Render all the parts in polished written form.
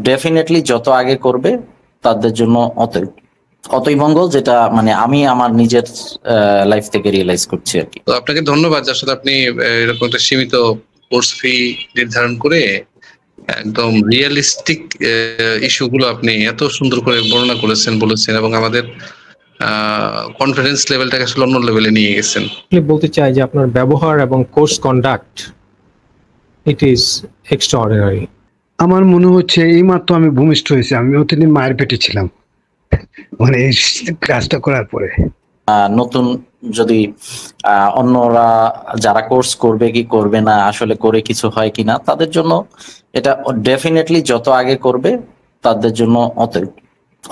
Definitely যত আগে করবে তাদের জন্য অতই মঙ্গল, যেটা মানে আমি আমার নিজের লাইফ থেকে রিয়েলাইজ করছি আর কি। তো আপনাকে ধন্যবাদ যে আসলে আপনি এরকম একটা সীমিত কোর্স ফি নির্ধারণ করে একদম রিয়েলিস্টিক ইস্যুগুলো আপনি এত সুন্দর করে বর্ণনা বলেছেন এবং আমাদের কনফিডেন্স লেভেলটাকে আসলে অন্য লেভেলে নিয়ে গেছেন। বলতে চাই যে আপনার ব্যবহার এবং course conduct it is extraordinary. আমার মনে হচ্ছে এইমাত্র আমি ভূমিষ্ঠ হয়েছি, আমি অতদিন মায়ের পেটে ছিলাম মানে এই কাজটা করার পরে। নতুন যদি অন্যরা যারা কোর্স করবে কি করবে না, আসলে করে কিছু হয় কিনা, তাদের জন্য এটা ডেফিনেটলি যত আগে করবে তাদের জন্য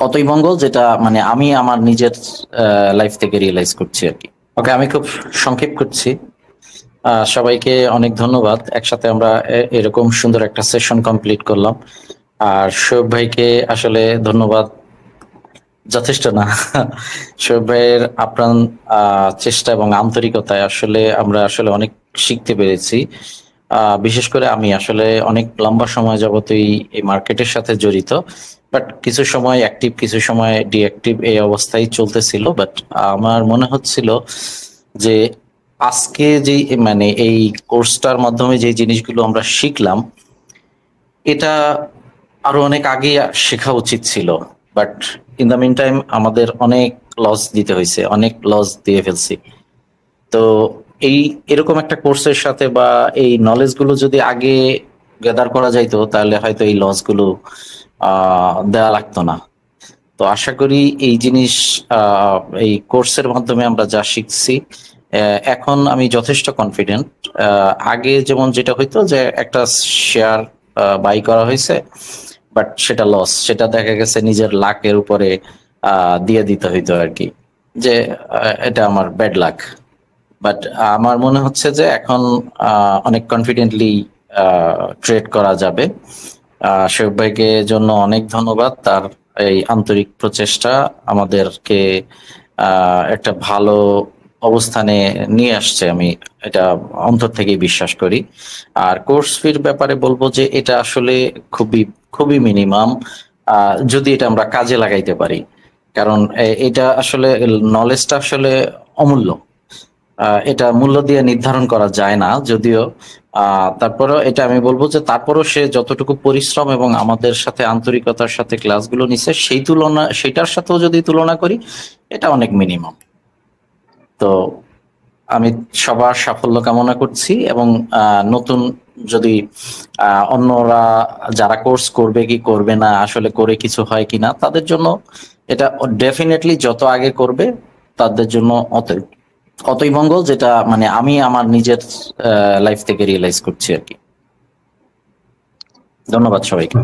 অতই মঙ্গল, যেটা মানে আমি আমার নিজের লাইফ থেকে রিয়েলাইজ করছি আর কি। ওকে, আমি খুব সংক্ষেপ করছি। সবাইকে অনেক ধন্যবাদ। একসাথে আমরা এরকম সুন্দর একটা সেশন কমপ্লিট করলাম। আর শোয়েব ভাইকে আসলে ধন্যবাদ যথেষ্ট না। শোয়েব ভাইয়ের আপ্রাণ চেষ্টা এবং আন্তরিকতায় আসলে আমরা আসলে অনেক শিখতে পেরেছি। বিশেষ করে আমি আসলে অনেক লম্বা সময় যাবতই এই মার্কেটের সাথে জড়িত, বাট কিছু সময় অ্যাক্টিভ কিছু সময় ডিঅ্যাক্টিভ এই অবস্থায় চলতেছিল। বাট আমার মনে হচ্ছিল যে আজকে যে মানে এই কোর্সটার মাধ্যমে যে জিনিসগুলো আমরা শিখলাম, এটা আরো অনেক আগে শেখা উচিত ছিল। But in the meantime আমাদের অনেক লস দিতে হয়েছে, অনেক লস দিয়ে ফেলছি। তো এই এরকম একটা কোর্সের সাথে বা এই নলেজ গুলো যদি আগে গ্যাদার করা যাইতো, তাহলে হয়তো এই লস গুলো দেওয়া লাগতো না। তো আশা করি এই জিনিস এই কোর্সের মাধ্যমে আমরা যা শিখছি, এখন আমি যথেষ্ট কনফিডেন্ট। আগে যেমন যেটা হইতো যে একটা শেয়ার বাই করা হয়েছে, বাট সেটা লস, সেটা দেখা গেছে নিজের লাকের উপরে দিয়ে দিতে হইতো আর কি, যে এটা আমার ব্যাড লাক। বাট আমার মনে হচ্ছে যে এখন অনেক কনফিডেন্টলি ট্রেড করা যাবে। শোয়েব ভাইকে জন্য অনেক ধন্যবাদ, তার এই আন্তরিক প্রচেষ্টা আমাদেরকে একটা ভালো অবস্থানে নিয়ে আসছে, আমি এটা অন্তর থেকেই বিশ্বাস করি। আর কোর্স ফির ব্যাপারে বলবো যে এটা আসলে খুবই খুবই মিনিমাম, যদি এটা আমরা কাজে লাগাইতে পারি। কারণ এটা আসলে নলেজটা আসলে অমূল্য, এটা মূল্য দিয়ে নির্ধারণ করা যায় না যদিও। তারপরেও এটা আমি বলবো যে তারপরও সে যতটুকু পরিশ্রম এবং আমাদের সাথে আন্তরিকতার সাথে ক্লাসগুলো নিছে, সেটার সাথেও যদি তুলনা করি, এটা অনেক মিনিমাম। তো আমি সবার সাফল্য কামনা করছি এবং নতুন যদি অন্যরা যারা কোর্স করবে কি করবে না, আসলে করে কিছু হয় কিনা, তাদের জন্য এটা ডেফিনেটলি যত আগে করবে তাদের জন্য অতই মঙ্গল, যেটা মানে আমি আমার নিজের লাইফ থেকে রিয়েলাইজ করছি আর কি। ধন্যবাদ সবাইকে।